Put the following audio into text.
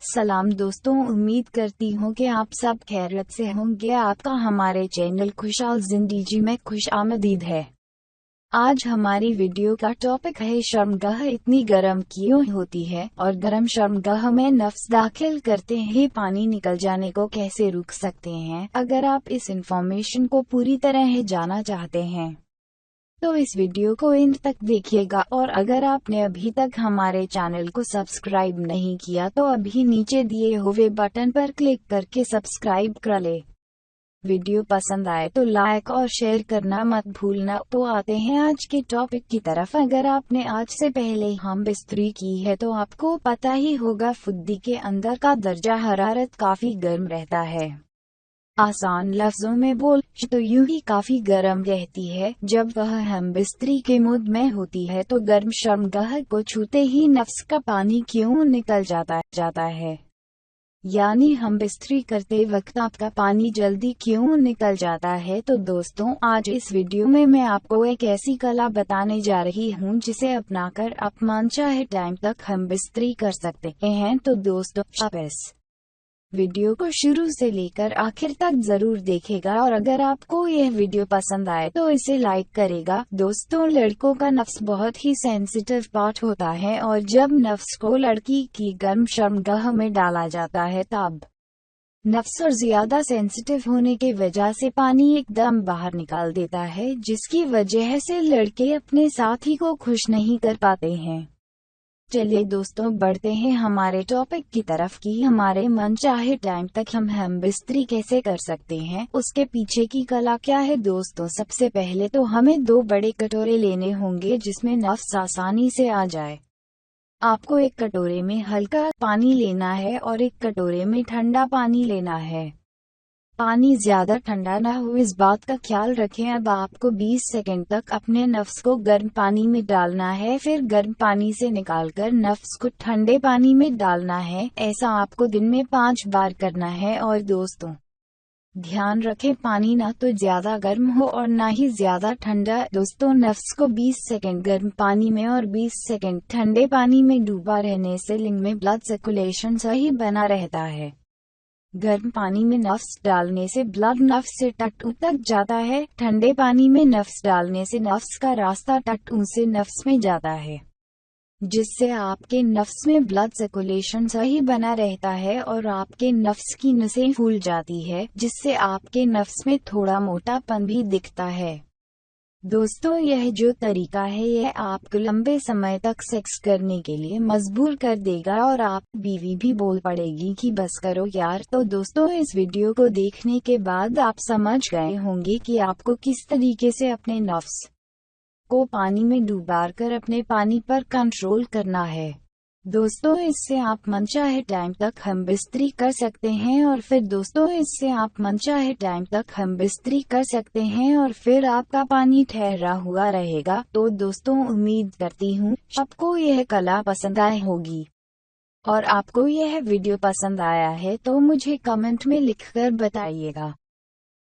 सलाम दोस्तों, उम्मीद करती हूँ कि आप सब खैरियत से होंगे। आपका हमारे चैनल खुशहाल जिंदगी में खुशामदीद है। आज हमारी वीडियो का टॉपिक है शर्मगाह इतनी गर्म क्यों होती है और गर्म शर्मगाह में नफ्स दाखिल करते ही पानी निकल जाने को कैसे रोक सकते हैं। अगर आप इस इंफॉर्मेशन को पूरी तरह जाना चाहते हैं तो इस वीडियो को एंड तक देखिएगा, और अगर आपने अभी तक हमारे चैनल को सब्सक्राइब नहीं किया तो अभी नीचे दिए हुए बटन पर क्लिक करके सब्सक्राइब कर ले। वीडियो पसंद आए तो लाइक और शेयर करना मत भूलना। तो आते हैं आज के टॉपिक की तरफ। अगर आपने आज से पहले हम बिस्तरी की है तो आपको पता ही होगा फुद्दी के अंदर का दर्जा हरारत काफी गर्म रहता है। आसान लफ्जों में बोल तो यूं ही काफी गर्म रहती है। जब वह हम बिस्तरी के मूड में होती है तो गर्म शर्मगाह को छूते ही नफ्स का पानी क्यों निकल जाता है, यानी हम बिस्तरी करते वक्त आपका पानी जल्दी क्यों निकल जाता है। तो दोस्तों, आज इस वीडियो में मैं आपको एक ऐसी कला बताने जा रही हूं जिसे अपनाकर आप मनचाहे टाइम तक हम बिस्तरी कर सकते हैं। तो दोस्तों, आप इस वीडियो को शुरू से लेकर आखिर तक जरूर देखेगा, और अगर आपको यह वीडियो पसंद आए तो इसे लाइक करेगा। दोस्तों, लड़कों का नफ्स बहुत ही सेंसिटिव पार्ट होता है, और जब नफ्स को लड़की की गर्म शर्मगाह में डाला जाता है तब नफ्स और ज्यादा सेंसिटिव होने की वजह से पानी एकदम बाहर निकाल देता है, जिसकी वजह से लड़के अपने साथी को खुश नहीं कर पाते हैं। चलिए दोस्तों, बढ़ते हैं हमारे टॉपिक की तरफ कि हमारे मनचाहे टाइम तक हम बिस्तरी कैसे कर सकते हैं, उसके पीछे की कला क्या है। दोस्तों, सबसे पहले तो हमें 2 बड़े कटोरे लेने होंगे जिसमें नफ्स आसानी से आ जाए। आपको एक कटोरे में हल्का पानी लेना है और एक कटोरे में ठंडा पानी लेना है। पानी ज्यादा ठंडा ना हो, इस बात का ख्याल रखें। अब आपको 20 सेकंड तक अपने नफ्स को गर्म पानी में डालना है, फिर गर्म पानी से निकालकर नफ्स को ठंडे पानी में डालना है। ऐसा आपको दिन में 5 बार करना है। और दोस्तों, ध्यान रखें पानी ना तो ज्यादा गर्म हो और ना ही ज्यादा ठंडा। दोस्तों, नफ्स को 20 सेकंड गर्म पानी में और 20 सेकंड ठंडे पानी में डूबा रहने से लिंग में ब्लड सर्कुलेशन सही बना रहता है। गर्म पानी में नफ्स डालने से ब्लड नफ्स से टट्टू तक जाता है। ठंडे पानी में नफ्स डालने से नफ्स का रास्ता टट्टू से नफ्स में जाता है, जिससे आपके नफ्स में ब्लड सर्कुलेशन सही बना रहता है और आपके नफ्स की नसें फूल जाती है, जिससे आपके नफ्स में थोड़ा मोटापन भी दिखता है। दोस्तों, यह जो तरीका है यह आपको लंबे समय तक सेक्स करने के लिए मजबूर कर देगा और आप बीवी भी बोल पड़ेगी कि बस करो यार। तो दोस्तों, इस वीडियो को देखने के बाद आप समझ गए होंगे कि आपको किस तरीके से अपने नफ्स को पानी में डुबाकर कर अपने पानी पर कंट्रोल करना है। दोस्तों, इससे आप मनचाहे टाइम तक हम बिस्तरी कर सकते हैं, और फिर दोस्तों इससे आप मनचाहे टाइम तक हम बिस्तरी कर सकते हैं और फिर आपका पानी ठहरा हुआ रहेगा। तो दोस्तों, उम्मीद करती हूँ आपको यह कला पसंद आई होगी, और आपको यह वीडियो पसंद आया है तो मुझे कमेंट में लिखकर बताइएगा।